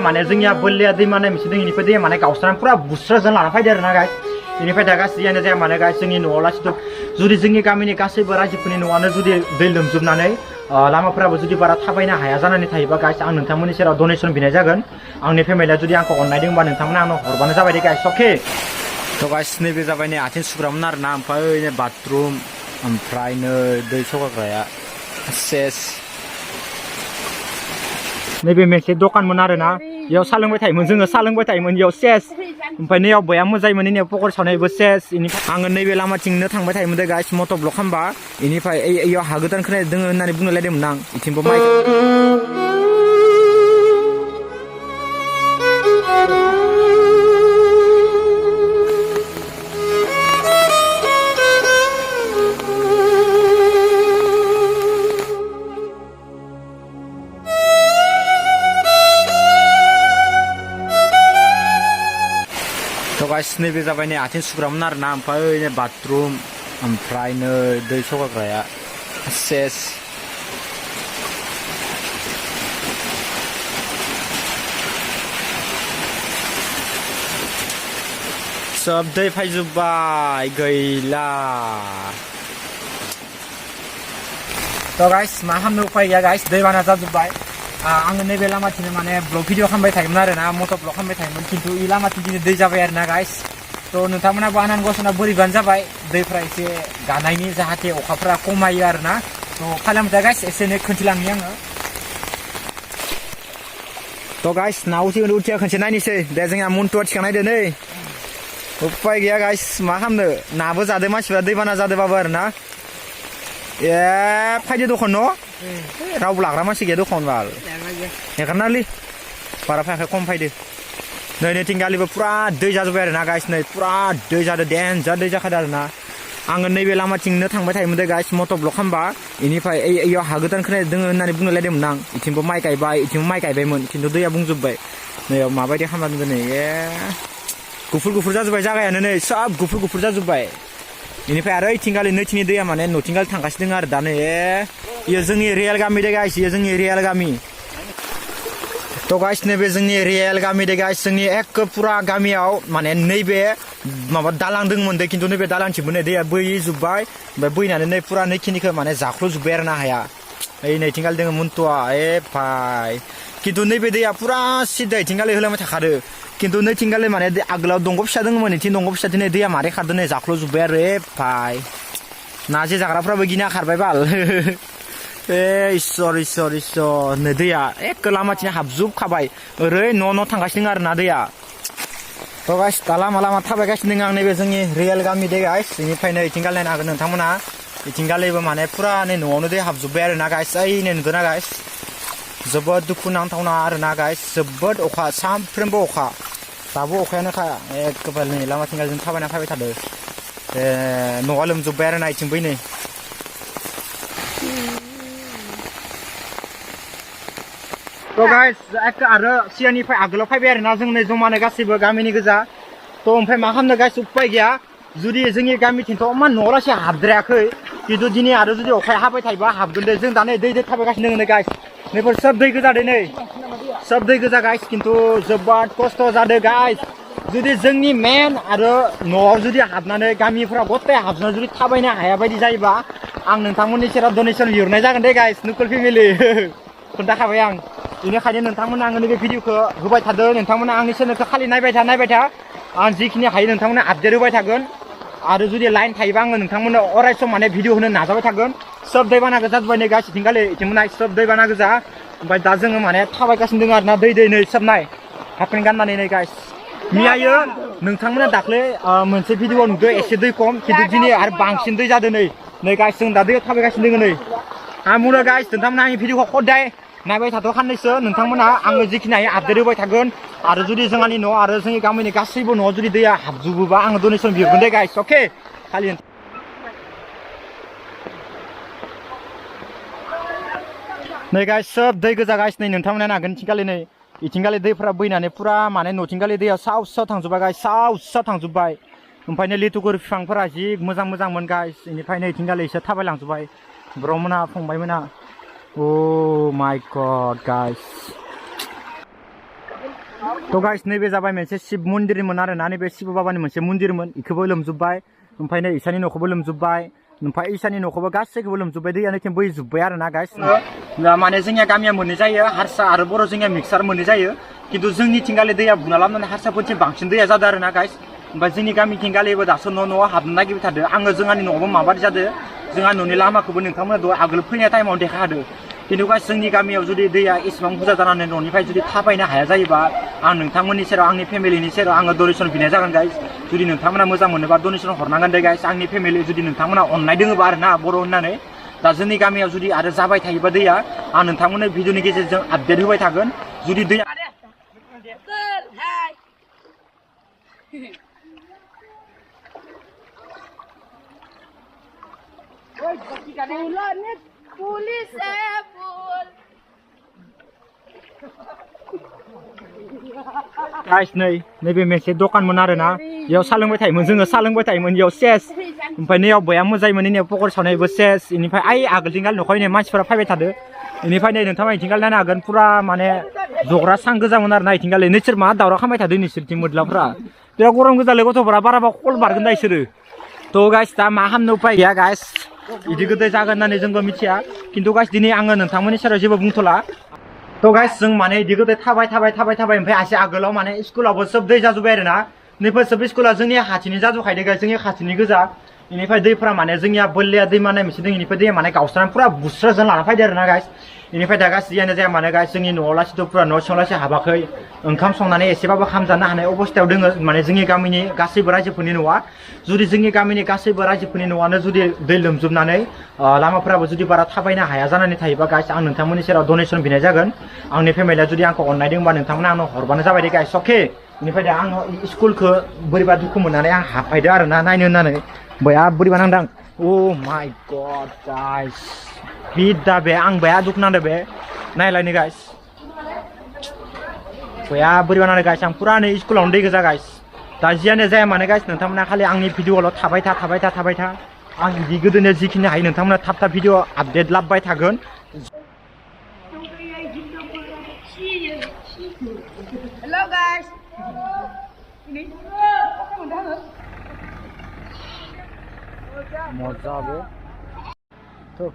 माने जोंनिया बोलिया दैमा होननाय मोनसे दं इनिफ्राय दैया माने गावस्रानानै पुरा बुस्राजों लाना फैदो आरोना गाइस इनिफ्राय दा गासैयानो जाया माने गाइस जोंनि न'आव लासैथ' जुदि जोंनि गामिनि गासैबो रायजोफोरनि न'आनो जुदि दै लोमजोबनानै लामाफोराबो जुदि बारा थाबायनो हाया जानानै थायोबा गाइस आं नोंथांमोननि सेराव डनेसन बिनाय जागोन आंनि फेमिलिया जुदि आंखौ अननाय दंबा नोंथांमोना आंनो हरबानो जाबाय दे गाइस अके थ' गाइस नैबे जाबाय नै आथिं सुग्रामोन आरोना ओमफ्राय बाथरुम ओमफ्राय नै दै सगारग्राया सेस नैबे मोनसे दखानमोन आरोना बेयाव सा लोंबाय थायोमोन जोङो सा लोंबाय थायोमोन बेयाव सेस ओमफ्राय नैयाव बया मोजायोमोन नैयाव पकरि सावनायबो सेस इनिफ्राय आङो नैबे लामाथिंनो थांबाय थायोमोन दे गाइस मटर ब्लक खालामबा इनिफ्राय इयाव हा गोदान खोनाय दोङो होननानै बुंलायलायदोंमोन आं इथिंबो माइ गाइस नैबे जाबाय नै आथिं सुग्रामोन आरोना ओमफ्राय बाथरुम ओमफ्राय नै दै सगारग्राया सेस सब दै फैजोब्बाय गैला थ' गाइस मा खालामनो उपाय गैया गाइस दैबाना जाजोब्बाय आङो नैबे लामाथिंनो माने ब्लग भिडिअ खालामबाय थायोमोन आरोना मटर ब्लग खालामबाय थायोमोन खिन्थु इ लामाथिं दिनै दै जाबाय आरोना गाइस थ' नोंथांमोनाबो आनान गसायनाव बोरैबानो जाबाय दैफ्रा एसे गानायनि जाहाथे अखाफ्रा खमायो आरोना थ' खालामदो गाइस एसे एनै खोन्थिलांनि आङो थ' गाइस नाव उथिया खनसे नायनोसै दे जोंहा मन्टुआ थिखांनायदो नै उपाय गैया गाइस मा खालामनो नाबो जादो मानसिफ्रा दैबाना जादोंबाबो आरोना ए फायदो दखान न' रावबो लाग्रा मानसि गैया दखान बाल एगारनालै बारा फैयाखै खम फैदो नै नैथिं गालिबो पुरा दै जाजोब्बाय आरोना गाइस नै पुरा दै जादों देनजार दै जाखादों आरोना आङो नैबे लामाथिंनो थांबाय थायोमोन दे गाइस मटर ब्लक खालामबा इनिफ्राय इयाव हा गोदान खोनाय दोङो होननानै बुंलायलायदोंमोन आं इथिंबो माइ गायबाय इथिंबो माइ गायबायमोन खिन्थु दैया बुंजोब्बाय नैयाव माबायदि खालामना दोनदों नै ए गुफुर गुफुर जाजोब्बाय जागायानो नै सब गुफुर गुफुर जाजोब्बाय इनिफ्राय आरो इथिंगालि नैथिंनि दैया माने नथिंगालि थांगासिनो दङ आरो दा नै इयो जोंनि रियेल गामि दे गाइस इयो जोंनि रियेल गामि थ' गाइस नैबे जोंनि रियेल गामि दे गाइस जोंनि एक पुरा गामियाव माने नैबे माबा दालां दंमोन दे खिन्थु नैबे दालांथिंबो नै दैया बोहैजोब्बाय ओमफ्राय बोहैनानै नै पुरा नैखिनिखौ माने जाख्ल'जोब्बाय आरो ना हाया ओइ नैथिंगालि दङ मन्टुआ ए भाइ खिन्थु नैबे दैया पुरा सिदा इथिंगालि होलांबाय थाखादो खिन्थु नैथिंगालि माने आगोलाव दंग' फिसा दङमोन इथिं दंग' फिसा दिनै दैया मारै खारदों नै जाख्ल'जोब्बाय आरो ए भाइ ना जे जाग्राफ्राबो गिना खारबाय बाल ए इसर इसर इसर नै दैया एक लामाथिं हाबजोबखाबाय ओरै न' न' थांगासिनो आरो ना दैया थ' गाइस दा लामा लामा थाबायगासिनो दङ आं नैबे जोंनि रियेल गामि दे गाइस बेनिफ्राय नै इथिंगालि नायनो हागोन नोंथांमोना इथिंगालिबो माने पुरा नै न'आवनो दै हाबजोब्बाय आरो ना गाइस ओइ नै नुदोंना गाइस जोबोद दुखु नांथावना आरो ना गाइस जोबोद अखा सानफ्रोमबो अखा दाबो अखायानोखा एखेबारे नै लामाथिंगालिजों थाबायना फैबाय थादों न'आ लोमजोब्बाय आरो ना इथिंबो नै थ' गाइस आरो सिगांनिफ्राय आगोलाव फैबाय आरोना जों नै जमानो गासैबो गामिनि गोजा थ' ओमफ्राय मा खालामनो गाइस उपाय गैया जुदि जोंनि गामिथिंथ' इमान न'आव लासै हाबद्रायाखै खिन्थु दिनै आरो जुदि अखाया हाबाय थायोबा हाबगोन दे जों दा नै दै थाबायगासिनो दङ नै गाइस नैफोर सब दै गोजा दे नै सब दै गोजा गाइस खिन्थु जोबोद खस्थ' जादों गाइस जुदि जोंनि मेन आरो न'आव जुदि हाबनानै गामिफोराव गथाय हाबनानै जुदि थाबायनो हाया बायदि जायोबा आं नोंथांमोननि सेराव डनेसन बिहरनाय जागोन दे गाइस नुकल फेमिलि खोन्थाखाबाय आं बेनिखायनो नोंथांमोना आंनो बे भिडिअखौ होबाय थादों नोंथांमोना आंनि चेनेलखौ खालि नायबाय था आं जिखिनि हायो नोंथांमोना आपडेट होबाय थागोन आरो जुदि लाइन थायोबा आङो नोंथांमोननो अराय सम माने भिडिअ होनो नाजाबाय थागोन सब दैबाना गोजा जाजोब्बाय नै गाइस इथिंगालि इथिंमोना सब दैबाना गोजा ओमफ्राय दा जोङो माने थाबायगासिनो दङ आरोना दै नै सब नाय हाफपेन्ट गाननानै नै गाइस मैयायो नोंथांमोना दाख्लै मोनसे भिडिअ नुदों एसे दै खम खिन्थु दिनै आरो बांसिन दै जादों नै गाइस जों दा दैयाव थाबायगासिनो दङ नै आं बुंनो गाइस नोंथांमोना आंनि भिडिअखौ खदाय नायबाय थाथ' खाननैसो नोंथांमोना आङो जिखिनि हायो आपडेट होबाय थागोन आरो जुदि जोंहानि न' आरो जोंनि गामिनि गासैबो न'आव जुदि दैया हाबजोबोबा आङो डनेसन बिहरगोन दे गाइस अके खालि नै गाइस सब दै गोजा गाइस नै नोंथांमोना नागोन इथिंगालि नै इथिंगालि दैफोरा बैनानै पुरा माने नथिंगालि दैया साव थांजोब्बाय गाइस साव थांजोब्बाय ओमफ्राय नै लिथुगुर बिफांफोरा जि मोजांमोन गाइस बेनिफ्राय नै इथिंगालि एसे थाबायलांजोब्बाय ब्रमोना फंबायमोना Oh my god guys तो गाइस नैबे जाबाय मोनसे शिब मन्दिरमोन आरो ना नैबे शिब बाबानि मोनसे मन्दिरमोन इखौबो लोमजोबबाय ओमफ्राय नै इसानि न'खौबो लोमजोबबाय ओमफ्राय इसानि न'खौबो गासैखौबो लोमजोबबाय दैयानो थिं बोहैजोबबाय आरो ना गाइस माने जोंनिया गामिया मोननै जायो हारसा आरो बर' जोंनिया मिक्सार मोननै जायो खिन्थु जोंनिथिंगालि दैया बुना लाबोनानै हारसाफोरथिं बांसिन दैया जादों आरो ना गाइस ओमफ्राय जोंनि गामिथिंगालिबो दासो न'-न'आव हाबनो नागिरबाय थादों आङो जोंहानि न'आवबो माबादि जादों जोंहा न'नि लामाखौबो नोंथांमोना दहाय आगोल फैनाय टाइमाव देखायखादों खिन्थु गाइस जोंनि गामियाव जुदि दैया एसेबां बुरजा जानानै न'निफ्राय जुदि थाबायनो हाया जायोबा आं नोंथांमोननि सेराव आंनि फेमिलिनि सेराव आङो डनेसन बिनाय जागोन गाइस जुदि नोंथांमोना मोजां मोनोबा डनेसन हरनांगोन दे गाइस आंनि फेमिलि जुदि नोंथांमोना अननाय दोङोबा आरो ना बर' होननानै दा जोंनि गामियाव जुदि आरो जाबाय थायोबा दैया आं नोंथांमोननो भिडिअनि गेजेरजों आपडेट होबाय थागोन जुदि दैया पुलिस है पुल गाइस नैबे मोनसे दखानमोन आरो ना बेयाव सा लोंबाय थायोमोन जोङो सा लोंबाय थायोमोन बेयाव सेस ओमफ्राय नैयाव बया मोजायोमोन नैयाव पकरि सावनायबो सेस बेनिफ्राय आइ आगोलथिंगाल न'खरनि मानसिफोरा फैबाय थादों बेनिफ्राय नै नोंथाङा इथिंगाल नायनो हागोन फुरा माने जग्रा सां गोजामोन आरो ना इथिंगाल नोंसोर मा दावराव खालामबाय थादों नोंसोरथिं मोद्लाफोरा बिराद गरम गोजालै गथ'फोरा बाराबा कल बारगोन दा इसोरो थ' गाइस दा मा खालामनो उपाय गैया गाइस बिदि गोदै जागोन होननानै जोंबो मिथिया खिन्थु गाइस दिनै आङो नोंथांमोननि सेराव जेबो बुंथ'ला थ' गाइस जों माने बिदि गोदै थाबाय ओमफ्राय एसे आगोलाव माने स्कुलावबो सोब दै जाजोब्बाय आरो ना नैफोर सोब स्कुला जोंनि खाथिनि जाजोबखायदों गाइस जोंनि खाथिनि गोजा बेनिफ्राय दैफ्रा माने जोंनिया बोल्लिया दैमा होननाय मोनसे दं बेनिफ्राय दैया माने गावस्रानानै फुरा बुस्राजों लाना फैदो आरो ना गाइस बेनिफ्राय दा गासैयानो जाया माने गाइस जोंनि न'आव लासैथ' फुरा न' सिङाव लासै हाबाखै ओंखाम संनानै एसेबाबो खामजानो हानाय अबस्थायाव दोङो माने जोंनि गामिनि गासैबो रायजोफोरनि न'आ जुदि जोंनि गामिनि गासैबो रायजोफोरनि न'आनो जुदि दै लोमजोबनानै लामाफोराबो जुदि बारा थाबायनो हाया जानानै थायोबा गाइस आं नोंथांमोननि सेराव डनेसन बिनाय जागोन आंनि फेमिलिया जुदि आंखौ अननाय दंबा नोंथांमोना आंनो हरबानो जाबाय दे गाइस अके बेनिफ्राय दा आङो स्कुलखौ बोरैबा दुखु मोननानै आं हाबफायदो आरो ना नायनो होननानै बया बोरैबा नांदां अ माय गड गाइस बिदा बे आं बया दुखु नांदों बे नायलायनो गाइस बया बोरैबा नांदों गाइस आं फुरा नै स्कुलावनो दै गोजा गाइस दा जियानो जाया मानो गाइस नोंथांमोना खालि आंनि भिडिअ'ल' थाबाय था आं बिदि गोदोनो जिखिनि हायो नोंथांमोना थाब भिडिअ आपडेट लाबोबाय थागोन Hello guys. मजा बे तो